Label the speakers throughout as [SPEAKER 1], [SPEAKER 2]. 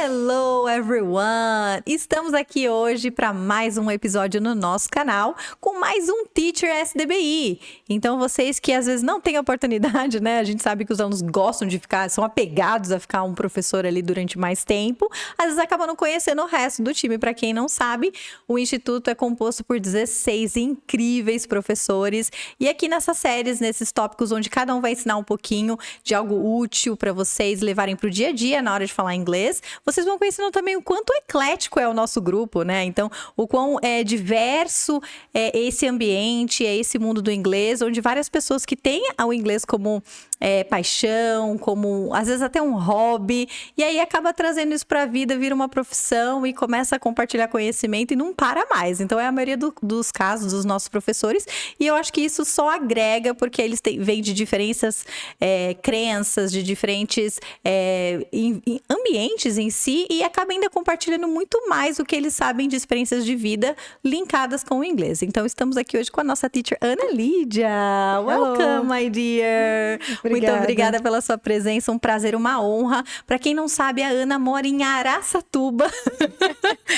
[SPEAKER 1] Hello everyone! Estamos aqui hoje para mais um episódio no nosso canal com mais um Teacher SDBI. Então vocês que às vezes não têm oportunidade, né? A gente sabe que os alunos gostam de ficar, são apegados a ficar um professor ali durante mais tempo. Às vezes acabam não conhecendo o resto do time. Para quem não sabe, o Instituto é composto por 16 incríveis professores. E aqui nessas séries, nesses tópicos onde cada um vai ensinar um pouquinho de algo útil para vocês levarem para o dia a dia na hora de falar inglês, vocês vão conhecendo também o quanto eclético é o nosso grupo, né? Então, o quão diverso é esse ambiente, é esse mundo do inglês, onde várias pessoas que têm o inglês como paixão, como às vezes até um hobby, e aí acaba trazendo isso para a vida, vira uma profissão e começa a compartilhar conhecimento e não para mais. Então, é a maioria dos casos dos nossos professores, e eu acho que isso só agrega, porque eles vêm de diferentes crenças, de diferentes ambientes em si, e acaba ainda compartilhando muito mais o que eles sabem de experiências de vida linkadas com o inglês. Então, estamos aqui hoje com a nossa teacher Ana Lídia. Welcome, my dear! Muito obrigada pela sua presença, um prazer, uma honra. Para quem não sabe, a Ana mora em Araçatuba.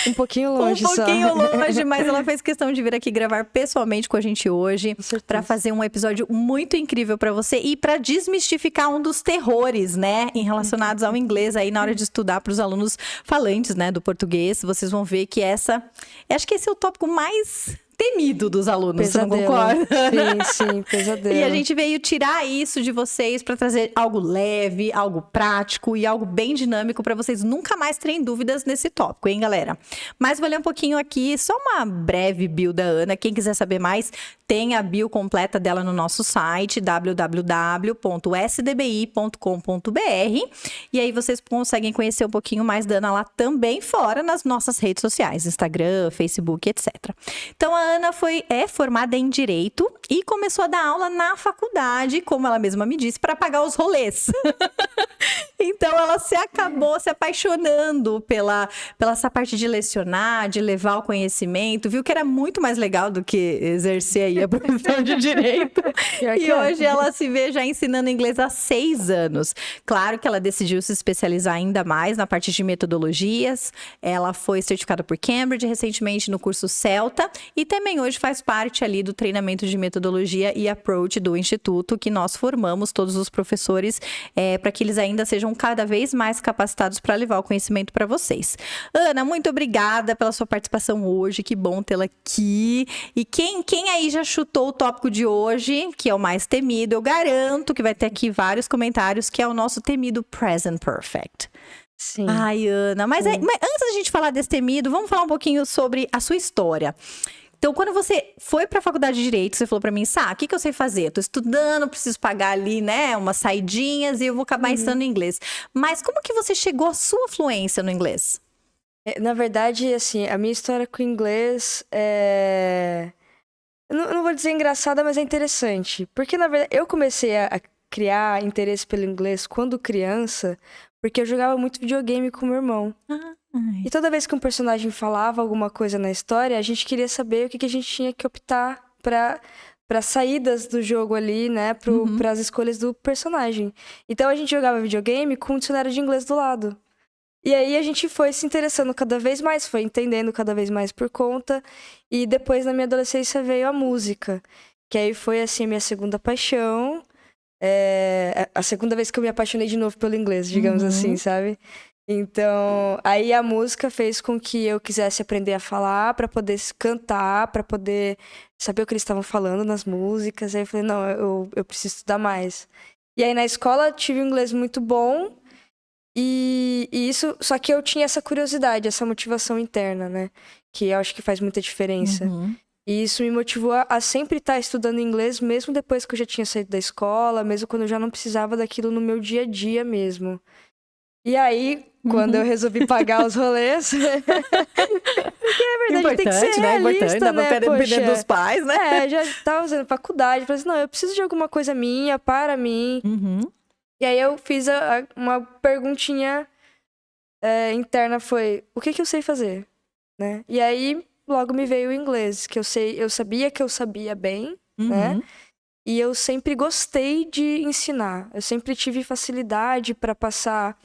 [SPEAKER 2] Um pouquinho longe só.
[SPEAKER 1] Um pouquinho longe, mas ela fez questão de vir aqui gravar pessoalmente com a gente hoje para fazer um episódio muito incrível para você e para desmistificar um dos terrores, né, relacionados ao inglês aí na hora de estudar para os alunos falantes, né, do português. Vocês vão ver que acho que esse é o tópico mais temido dos alunos, pesadelo. Você não concorda?
[SPEAKER 2] Sim, pesadelo.
[SPEAKER 1] E a gente veio tirar isso de vocês para trazer algo leve, algo prático e algo bem dinâmico para vocês nunca mais terem dúvidas nesse tópico, hein, galera? Mas vou ler um pouquinho aqui, só uma breve bio da Ana. Quem quiser saber mais, tem a bio completa dela no nosso site, www.sdbi.com.br. E aí vocês conseguem conhecer um pouquinho mais da Ana lá também, fora nas nossas redes sociais, Instagram, Facebook, etc. Então, a Ana é formada em Direito e começou a dar aula na faculdade, como ela mesma me disse, para pagar os rolês. Então, ela acabou se apaixonando pela essa parte de lecionar, de levar o conhecimento, viu que era muito mais legal do que exercer aí a profissão de Direito. E hoje ela se vê já ensinando inglês há 6 anos. Claro que ela decidiu se especializar ainda mais na parte de metodologias. Ela foi certificada por Cambridge recentemente no curso Celta e também hoje faz parte ali do treinamento de metodologia e approach do Instituto, que nós formamos todos os professores para que eles ainda sejam cada vez mais capacitados para levar o conhecimento para vocês. Ana, muito obrigada pela sua participação hoje, que bom tê-la aqui. E quem aí já chutou o tópico de hoje, que é o mais temido, eu garanto que vai ter aqui vários comentários, que é o nosso temido Present Perfect.
[SPEAKER 2] Sim.
[SPEAKER 1] Ai, Ana, mas antes da gente falar desse temido, vamos falar um pouquinho sobre a sua história. Então, quando você foi para a faculdade de Direito, você falou para mim, o que eu sei fazer? Eu tô estudando, preciso pagar ali, né, umas saidinhas e eu vou acabar ensinando inglês. Mas como que você chegou à sua fluência no inglês?
[SPEAKER 2] Na verdade, assim, a minha história com o inglês eu não vou dizer engraçada, mas é interessante. Porque, na verdade, eu comecei a criar interesse pelo inglês quando criança, porque eu jogava muito videogame com meu irmão. E toda vez que um personagem falava alguma coisa na história, a gente queria saber o que a gente tinha que optar para saídas do jogo ali, né? Para as escolhas do personagem. Então a gente jogava videogame com um dicionário de inglês do lado. E aí a gente foi se interessando cada vez mais, foi entendendo cada vez mais por conta. E depois, na minha adolescência, veio a música. Que aí foi, assim, a minha segunda paixão. A segunda vez que eu me apaixonei de novo pelo inglês, digamos assim, sabe? Então, aí a música fez com que eu quisesse aprender a falar para poder cantar, para poder saber o que eles estavam falando nas músicas. Aí eu falei, não, eu preciso estudar mais. E aí na escola tive um inglês muito bom e isso, só que eu tinha essa curiosidade, essa motivação interna, né? Que eu acho que faz muita diferença. E isso me motivou a sempre estar estudando inglês, mesmo depois que eu já tinha saído da escola, mesmo quando eu já não precisava daquilo no meu dia a dia mesmo. E aí, quando eu resolvi pagar os rolês... Porque, na verdade, tem que ser realista, né?
[SPEAKER 1] Dependendo dos pais, né?
[SPEAKER 2] Já estava fazendo faculdade. Falei assim, não, eu preciso de alguma coisa minha, para mim. E aí, eu fiz uma perguntinha interna, foi... O que eu sei fazer? Né? E aí, logo me veio o inglês, que eu sabia que eu sabia bem, né? E eu sempre gostei de ensinar. Eu sempre tive facilidade para passar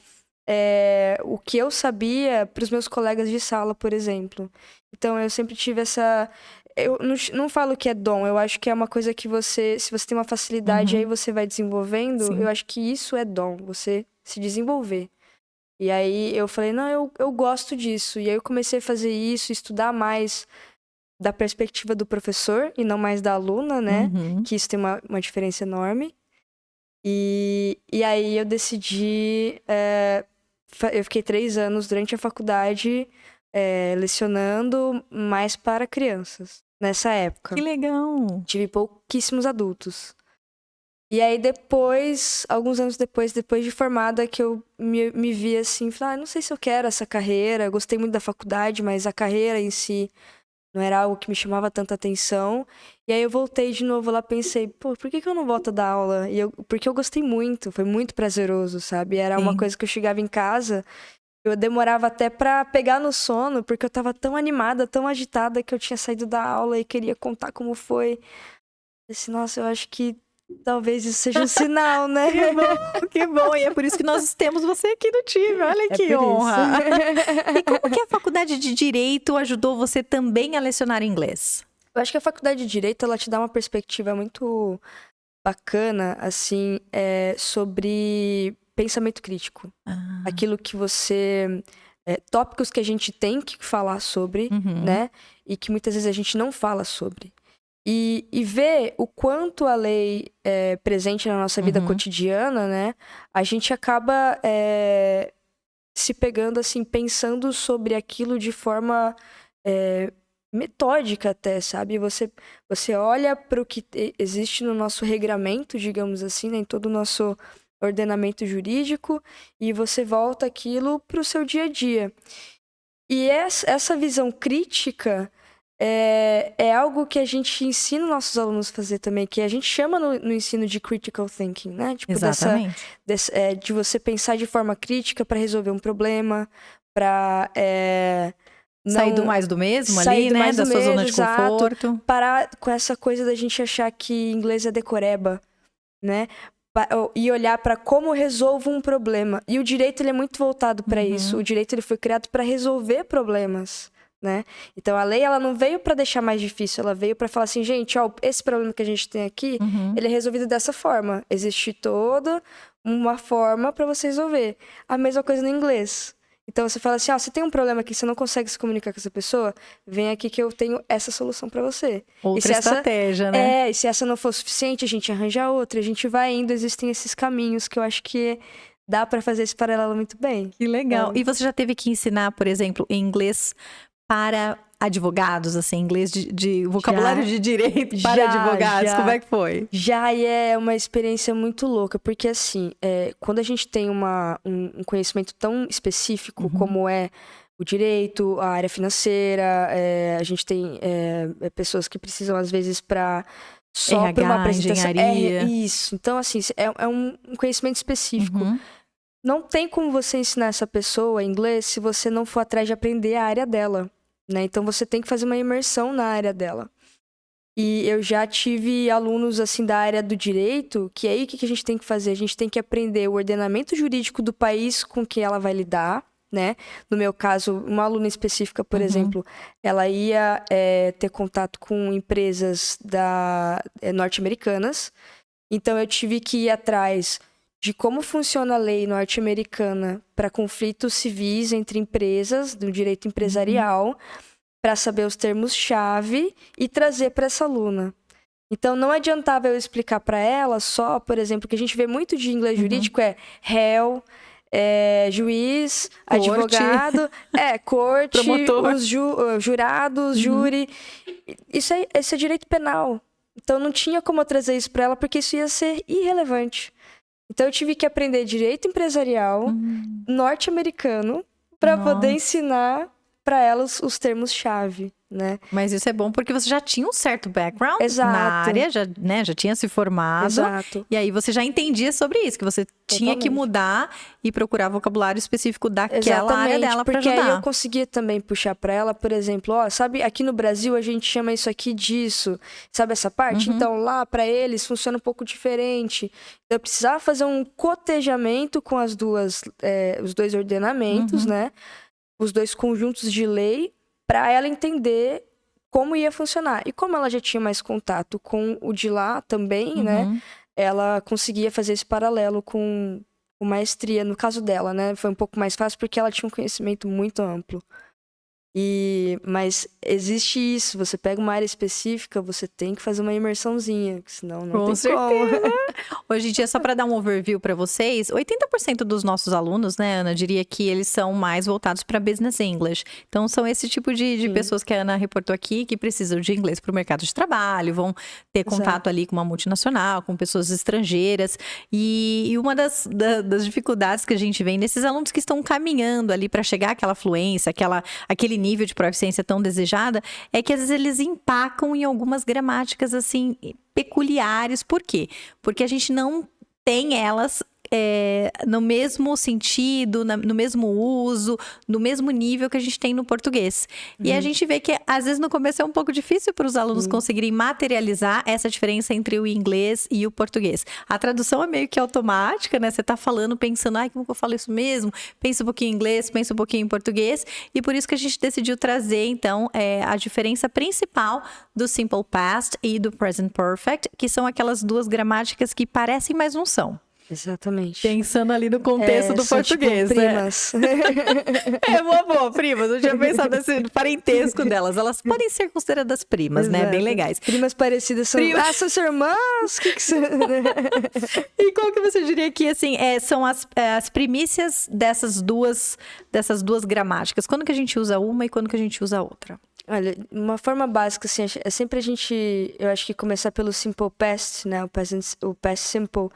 [SPEAKER 2] o que eu sabia para os meus colegas de sala, por exemplo. Então, eu sempre tive essa... Eu não falo que é dom, eu acho que é uma coisa que se você tem uma facilidade, aí você vai desenvolvendo, eu acho que isso é dom, você se desenvolver. E aí eu falei, não, eu gosto disso. E aí eu comecei a fazer isso, estudar mais da perspectiva do professor e não mais da aluna, né? Que isso tem uma diferença enorme. E aí eu decidi... eu fiquei 3 anos durante a faculdade lecionando mais para crianças, nessa época.
[SPEAKER 1] Que legal!
[SPEAKER 2] Tive pouquíssimos adultos. E aí depois, alguns anos depois de formada, que eu me vi assim, falei, não sei se eu quero essa carreira, eu gostei muito da faculdade, mas a carreira em si não era algo que me chamava tanta atenção. E aí eu voltei de novo lá, pensei, por que eu não volto a dar aula? Porque eu gostei muito, foi muito prazeroso, sabe? Era uma coisa que eu chegava em casa, eu demorava até pra pegar no sono, porque eu tava tão animada, tão agitada, que eu tinha saído da aula e queria contar como foi. Eu disse, nossa, eu acho que talvez isso seja um sinal, né?
[SPEAKER 1] Que bom. E é por isso que nós temos você aqui no time. Olha que honra. E como que a faculdade de Direito ajudou você também a lecionar inglês?
[SPEAKER 2] Eu acho que a faculdade de Direito, ela te dá uma perspectiva muito bacana, assim, sobre pensamento crítico. Aquilo que você... tópicos que a gente tem que falar sobre, né? E que muitas vezes a gente não fala sobre. E ver o quanto a lei é presente na nossa vida cotidiana, né? A gente acaba se pegando, assim, pensando sobre aquilo de forma metódica até, sabe? Você olha para o que existe no nosso regramento, digamos assim, né? Em todo o nosso ordenamento jurídico, e você volta aquilo para o seu dia a dia. E essa visão crítica... É algo que a gente ensina nossos alunos a fazer também, que a gente chama no ensino de critical thinking, né? Tipo,
[SPEAKER 1] exatamente.
[SPEAKER 2] De você pensar de forma crítica para resolver um problema, para
[SPEAKER 1] sair do mais do mesmo ali, né? Da sua zona de conforto.
[SPEAKER 2] Parar com essa coisa da gente achar que inglês é decoreba, né? E olhar para como resolvo um problema. E o direito, ele é muito voltado para isso. O direito, ele foi criado para resolver problemas. Né? Então a lei, ela não veio para deixar mais difícil, ela veio para falar assim, gente, ó, esse problema que a gente tem aqui, ele é resolvido dessa forma. Existe toda uma forma para você resolver. A mesma coisa no inglês. Então você fala assim, você tem um problema aqui, você não consegue se comunicar com essa pessoa, vem aqui que eu tenho essa solução para você.
[SPEAKER 1] Outra estratégia, né?
[SPEAKER 2] E se essa não for suficiente, a gente arranja outra, a gente vai indo, existem esses caminhos que eu acho que dá para fazer esse paralelo muito bem.
[SPEAKER 1] Que legal. E você já teve que ensinar, por exemplo, em inglês para advogados, assim, inglês de vocabulário de direito para advogados? Como é que foi?
[SPEAKER 2] Já, e é uma experiência muito louca, porque assim, quando a gente tem um conhecimento tão específico como é o direito, a área financeira, a gente tem pessoas que precisam, às vezes, para uma apresentação.
[SPEAKER 1] Engenharia.
[SPEAKER 2] Isso. Então, assim, é um conhecimento específico. Não tem como você ensinar essa pessoa inglês se você não for atrás de aprender a área dela, né? Então, você tem que fazer uma imersão na área dela. E eu já tive alunos, assim, da área do direito, que aí o que a gente tem que fazer? A gente tem que aprender o ordenamento jurídico do país com que ela vai lidar, né? No meu caso, uma aluna específica, por exemplo, ela ia ter contato com empresas norte-americanas. Então, eu tive que ir atrás de como funciona a lei norte-americana para conflitos civis entre empresas, do direito empresarial, para saber os termos-chave e trazer para essa aluna. Então, não adiantava eu explicar para ela só, por exemplo, que a gente vê muito de inglês jurídico réu, juiz, corte. Advogado, corte,
[SPEAKER 1] promotor,
[SPEAKER 2] os jurados, júri. Esse é direito penal. Então, não tinha como eu trazer isso para ela, porque isso ia ser irrelevante. Então, eu tive que aprender direito empresarial norte-americano para poder ensinar para elas os termos-chave, né?
[SPEAKER 1] Mas isso é bom porque você já tinha um certo background
[SPEAKER 2] Exato.
[SPEAKER 1] na área, já tinha se formado.
[SPEAKER 2] Exato.
[SPEAKER 1] E aí você já entendia sobre isso, que você tinha que mudar e procurar vocabulário específico daquela área dela para ajudar.
[SPEAKER 2] Porque aí eu conseguia também puxar para ela, por exemplo, sabe, aqui no Brasil a gente chama isso aqui disso, sabe essa parte? Então lá para eles funciona um pouco diferente. Eu precisava fazer um cotejamento com os dois ordenamentos, né? Os dois conjuntos de lei, para ela entender como ia funcionar. E como ela já tinha mais contato com o de lá também, né? Ela conseguia fazer esse paralelo com maestria, no caso dela, né? Foi um pouco mais fácil porque ela tinha um conhecimento muito amplo. Mas existe isso, você pega uma área específica, você tem que fazer uma imersãozinha, senão não tem como.
[SPEAKER 1] Hoje em dia, só para dar um overview para vocês, 80% dos nossos alunos, né, Ana, diria que eles são mais voltados para Business English. Então, são esse tipo de pessoas que a Ana reportou aqui, que precisam de inglês para o mercado de trabalho, vão ter contato ali com uma multinacional, com pessoas estrangeiras. E uma das dificuldades que a gente vê nesses alunos que estão caminhando ali para chegar àquela fluência, aquele nível de proficiência tão desejada, é que às vezes eles empacam em algumas gramáticas assim peculiares. Por quê? Porque a gente não tem elas no mesmo sentido, no mesmo uso, no mesmo nível que a gente tem no português. E a gente vê que, às vezes, no começo é um pouco difícil para os alunos conseguirem materializar essa diferença entre o inglês e o português. A tradução é meio que automática, né? Você está falando, pensando, como que eu falo isso mesmo? Pensa um pouquinho em inglês, pensa um pouquinho em português. E por isso que a gente decidiu trazer, então, a diferença principal do Simple Past e do Present Perfect, que são aquelas duas gramáticas que parecem, mas não são.
[SPEAKER 2] Exatamente.
[SPEAKER 1] Pensando ali no contexto do português,
[SPEAKER 2] tipo, primas.
[SPEAKER 1] Boa, primas. Eu tinha pensado nesse parentesco delas. Elas podem ser consideradas primas, né? Bem legais.
[SPEAKER 2] Primas parecidas são... são suas irmãs? Que você...
[SPEAKER 1] E qual que você diria que, assim, são as primícias dessas duas gramáticas? Quando que a gente usa uma e quando que a gente usa a outra?
[SPEAKER 2] Olha, uma forma básica, assim, é sempre eu acho que começar pelo Simple Past, né? O Past Simple,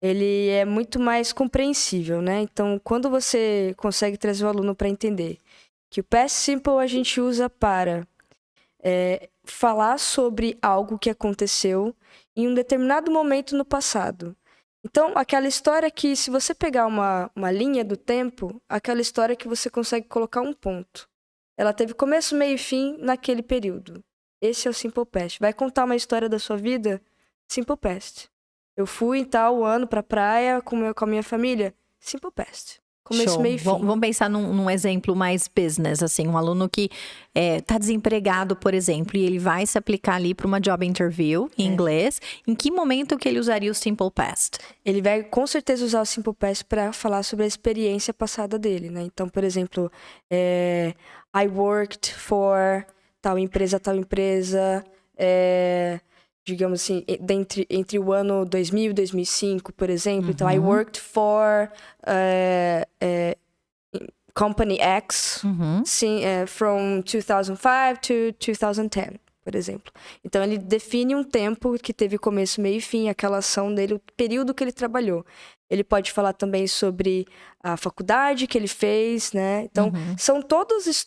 [SPEAKER 2] ele é muito mais compreensível, né? Então, quando você consegue trazer o aluno para entender que o Past Simple a gente usa para falar sobre algo que aconteceu em um determinado momento no passado. Então, aquela história que, se você pegar uma linha do tempo, aquela história que você consegue colocar um ponto. Ela teve começo, meio e fim naquele período. Esse é o Simple Past. Vai contar uma história da sua vida? Simple Past. Eu fui em tal ano pra praia com a minha família. Simple Past. Começo,
[SPEAKER 1] Show.
[SPEAKER 2] meio e fim.
[SPEAKER 1] Vamos pensar num exemplo mais business, assim. Um aluno que tá desempregado, por exemplo, e ele vai se aplicar ali para uma job interview em inglês. Em que momento que ele usaria o Simple Past?
[SPEAKER 2] Ele vai, com certeza, usar o Simple Past para falar sobre a experiência passada dele, né? Então, por exemplo, I worked for tal empresa, digamos assim, entre o ano 2000 e 2005, por exemplo. Então, I worked for Company X from 2005 to 2010, por exemplo. Então, ele define um tempo que teve começo, meio e fim, aquela ação dele, o período que ele trabalhou. Ele pode falar também sobre a faculdade que ele fez, né? Então, são todos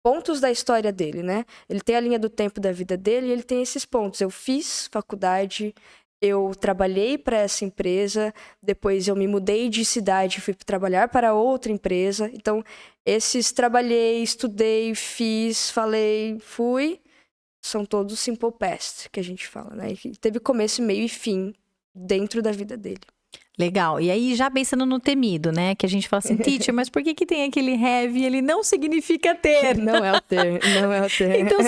[SPEAKER 2] pontos da história dele, né? Ele tem a linha do tempo da vida dele e ele tem esses pontos. Eu fiz faculdade, eu trabalhei para essa empresa, depois eu me mudei de cidade e fui trabalhar para outra empresa. Então, esses trabalhei, estudei, fiz, falei, fui, são todos Simple Past que a gente fala, né? E teve começo, meio e fim dentro da vida dele.
[SPEAKER 1] Legal. E aí, já pensando no temido, né? Que a gente fala assim, teacher, mas por que tem aquele have e ele não significa ter?
[SPEAKER 2] Não é o ter, não é o ter.
[SPEAKER 1] Então,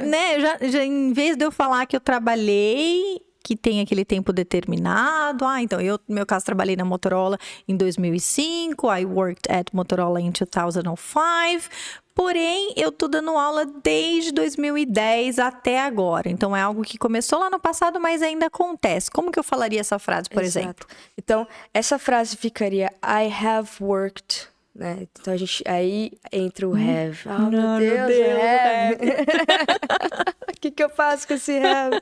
[SPEAKER 1] né, já em vez de eu falar que eu trabalhei, que tem aquele tempo determinado, então eu, no meu caso, trabalhei na Motorola em 2005, I worked at Motorola in 2005, porém, eu tô dando aula desde 2010 até agora. Então, é algo que começou lá no passado, mas ainda acontece. Como que eu falaria essa frase, por exemplo?
[SPEAKER 2] Então, essa frase ficaria I have worked né? Então a gente aí entra o have. Oh,
[SPEAKER 1] Não,
[SPEAKER 2] meu Deus, have. O que eu faço com esse have?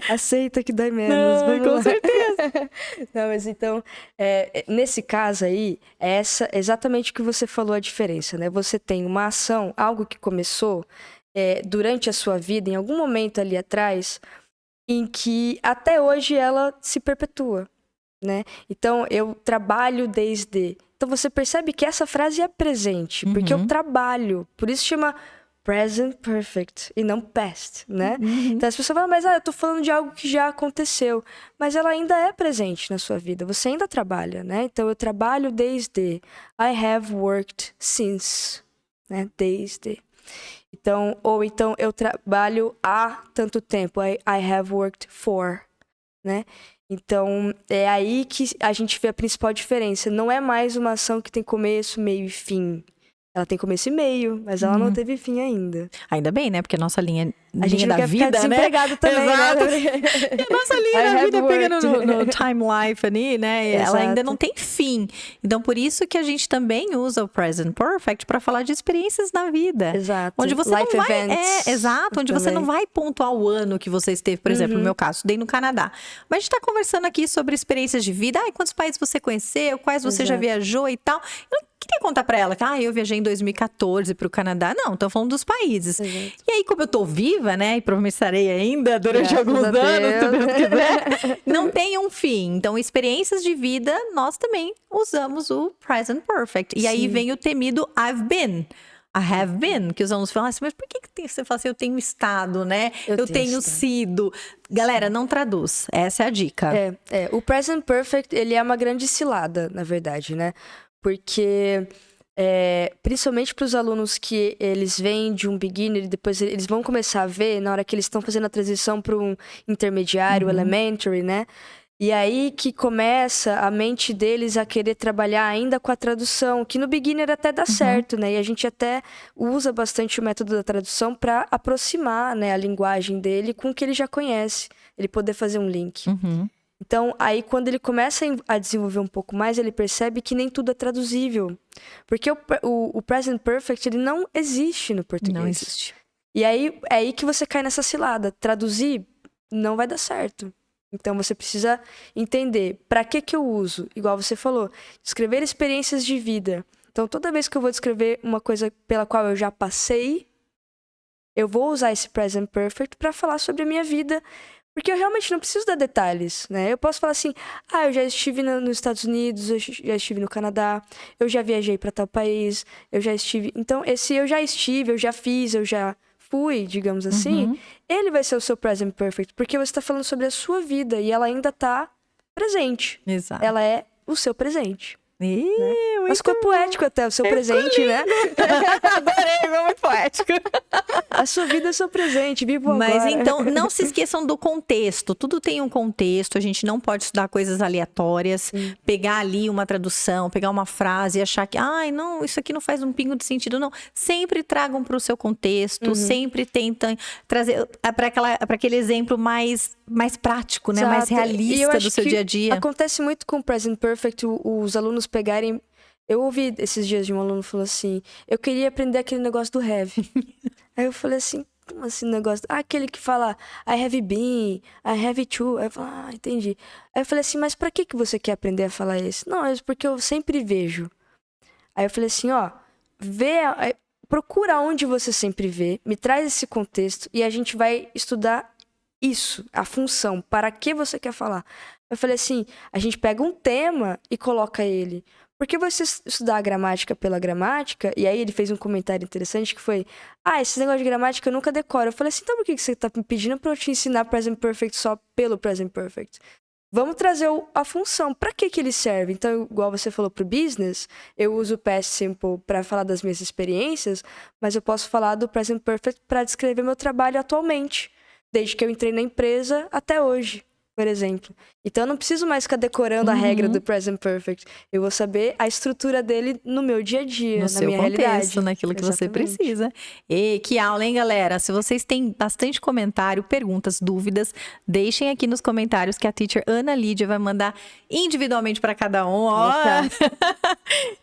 [SPEAKER 2] Aceita que dói menos.
[SPEAKER 1] Não,
[SPEAKER 2] Vamos
[SPEAKER 1] com
[SPEAKER 2] lá.
[SPEAKER 1] certeza.
[SPEAKER 2] Não, mas então, nesse caso aí, é exatamente o que você falou a diferença, né? Você tem uma ação, algo que começou durante a sua vida, em algum momento ali atrás, em que até hoje ela se perpetua, né? Então, eu trabalho desde... Então, você percebe que essa frase é presente, porque eu trabalho. Por isso chama present perfect e não past, né? Então, as pessoas falam, mas eu tô falando de algo que já aconteceu. Mas ela ainda é presente na sua vida. Você ainda trabalha, né? Então, eu trabalho desde... I have worked since, né? Desde... Então, ou então eu trabalho há tanto tempo. I have worked for, né? Então, é aí que a gente vê a principal diferença. Não é mais uma ação que tem começo, meio e fim. Ela tem começo e meio, mas ela não teve fim ainda.
[SPEAKER 1] Ainda bem, né? Porque a nossa linha
[SPEAKER 2] A gente não
[SPEAKER 1] da
[SPEAKER 2] quer
[SPEAKER 1] vida,
[SPEAKER 2] ficar desempregado,
[SPEAKER 1] né?
[SPEAKER 2] também,
[SPEAKER 1] Exato.
[SPEAKER 2] né?
[SPEAKER 1] E a nossa linha da vida pegando no time life ali, né? Ela ainda não tem fim. Então, por isso que a gente também usa o present perfect para falar de experiências na vida.
[SPEAKER 2] Exato.
[SPEAKER 1] Onde você
[SPEAKER 2] Life
[SPEAKER 1] não vai...
[SPEAKER 2] events.
[SPEAKER 1] Exato. Onde você
[SPEAKER 2] também.
[SPEAKER 1] não vai pontuar o ano que você esteve, por exemplo, no meu caso, estudei no Canadá. Mas a gente tá conversando aqui sobre experiências de vida. Quantos países você conheceu? Quais você já viajou e tal. Eu não queria contar pra ela que eu viajei em 2014 pro Canadá. Não, tô falando dos países.
[SPEAKER 2] Exato.
[SPEAKER 1] E aí, como eu tô viva, né? E provavelmente estarei ainda durante alguns anos, se Deus quiser. Não tem um fim. Então, experiências de vida, nós também usamos o present perfect. E aí vem o temido I've been. I have been, que os alunos falam assim, mas por que você fala assim, eu tenho estado, né? Eu tenho sido. Galera, não traduz. Essa é a dica.
[SPEAKER 2] O present perfect, ele é uma grande cilada, na verdade, né? Porque, principalmente para os alunos que eles vêm de um beginner e depois eles vão começar a ver, na hora que eles estão fazendo a transição para um intermediário, elementary, né? E aí que começa a mente deles a querer trabalhar ainda com a tradução, que no beginner até dá certo, né? E a gente até usa bastante o método da tradução para aproximar, né, a linguagem dele com o que ele já conhece, ele poder fazer um link. Então, aí quando ele começa a desenvolver um pouco mais, ele percebe que nem tudo é traduzível. Porque o present perfect, ele não existe no português.
[SPEAKER 1] Não existe.
[SPEAKER 2] E aí, é aí que você cai nessa cilada. Traduzir não vai dar certo. Então, você precisa entender para que eu uso. Igual você falou, descrever experiências de vida. Então, toda vez que eu vou descrever uma coisa pela qual eu já passei, eu vou usar esse present perfect para falar sobre a minha vida. Porque eu realmente não preciso dar detalhes, né? Eu posso falar assim, eu já estive nos Estados Unidos, eu já estive no Canadá, eu já viajei para tal país, eu já estive... Então, esse eu já estive, eu já fiz, eu já fui, digamos assim, ele vai ser o seu present perfect, porque você está falando sobre a sua vida e ela ainda está presente.
[SPEAKER 1] Exato.
[SPEAKER 2] Ela é o seu presente.
[SPEAKER 1] Né?
[SPEAKER 2] Mas ficou poético até, o seu presente, né?
[SPEAKER 1] Adorei, ficou muito poético.
[SPEAKER 2] A sua vida é o seu presente, vivo agora.
[SPEAKER 1] Mas então, não se esqueçam do contexto. Tudo tem um contexto, a gente não pode estudar coisas aleatórias, pegar ali uma tradução, pegar uma frase e achar que, não, isso aqui não faz um pingo de sentido, não. Sempre tragam para o seu contexto, sempre tentem trazer para aquele exemplo mais prático, né? Mais realista do seu dia a dia.
[SPEAKER 2] Acontece muito com o present perfect, os alunos pegarem... Eu ouvi esses dias de um aluno falou assim, eu queria aprender aquele negócio do have. Aí eu falei assim, como assim negócio? Aquele que fala, I have been, I have to. Aí eu falei, entendi. Aí eu falei assim, mas pra que você quer aprender a falar esse? Não, é porque eu sempre vejo. Aí eu falei assim, procura onde você sempre vê, me traz esse contexto e a gente vai estudar isso, a função, para que você quer falar. Eu falei assim, a gente pega um tema e coloca ele. Porque você estudar a gramática pela gramática, e aí ele fez um comentário interessante que foi, esse negócio de gramática eu nunca decoro. Eu falei assim, então por que você tá me pedindo pra eu te ensinar present perfect só pelo present perfect? Vamos trazer a função, pra que ele serve? Então, igual você falou pro business, eu uso o past simple pra falar das minhas experiências, mas eu posso falar do present perfect pra descrever meu trabalho atualmente, desde que eu entrei na empresa até hoje. por exemplo. Então eu não preciso mais ficar decorando a regra do present perfect. Eu vou saber a estrutura dele no meu dia a dia, na
[SPEAKER 1] seu
[SPEAKER 2] minha
[SPEAKER 1] contexto,
[SPEAKER 2] realidade.
[SPEAKER 1] naquilo que você
[SPEAKER 2] Exatamente.
[SPEAKER 1] precisa. E que aula, hein, galera? Se vocês têm bastante comentário, perguntas, dúvidas, deixem aqui nos comentários que a teacher Ana Lídia vai mandar individualmente para cada um. Ó.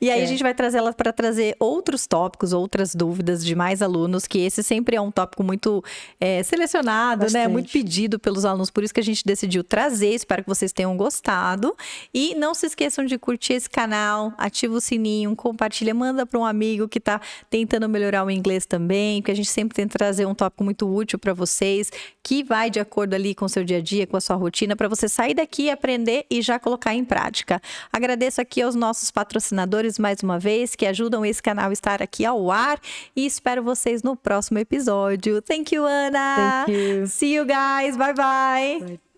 [SPEAKER 1] E aí a gente vai trazer ela para trazer outros tópicos, outras dúvidas de mais alunos, que esse sempre é um tópico muito selecionado, né? Muito pedido pelos alunos, por isso que a gente decidiu trazer. Espero que vocês tenham gostado. E não se esqueçam de curtir esse canal, ativa o sininho, compartilha, manda para um amigo que está tentando melhorar o inglês também, porque a gente sempre tenta trazer um tópico muito útil para vocês, que vai de acordo ali com o seu dia a dia, com a sua rotina, para você sair daqui, aprender e já colocar em prática. Agradeço aqui aos nossos patrocinadores mais uma vez, que ajudam esse canal a estar aqui ao ar, e espero vocês no próximo episódio. Thank you, Ana!
[SPEAKER 2] Thank you!
[SPEAKER 1] See you guys! Bye, bye!
[SPEAKER 2] Bye.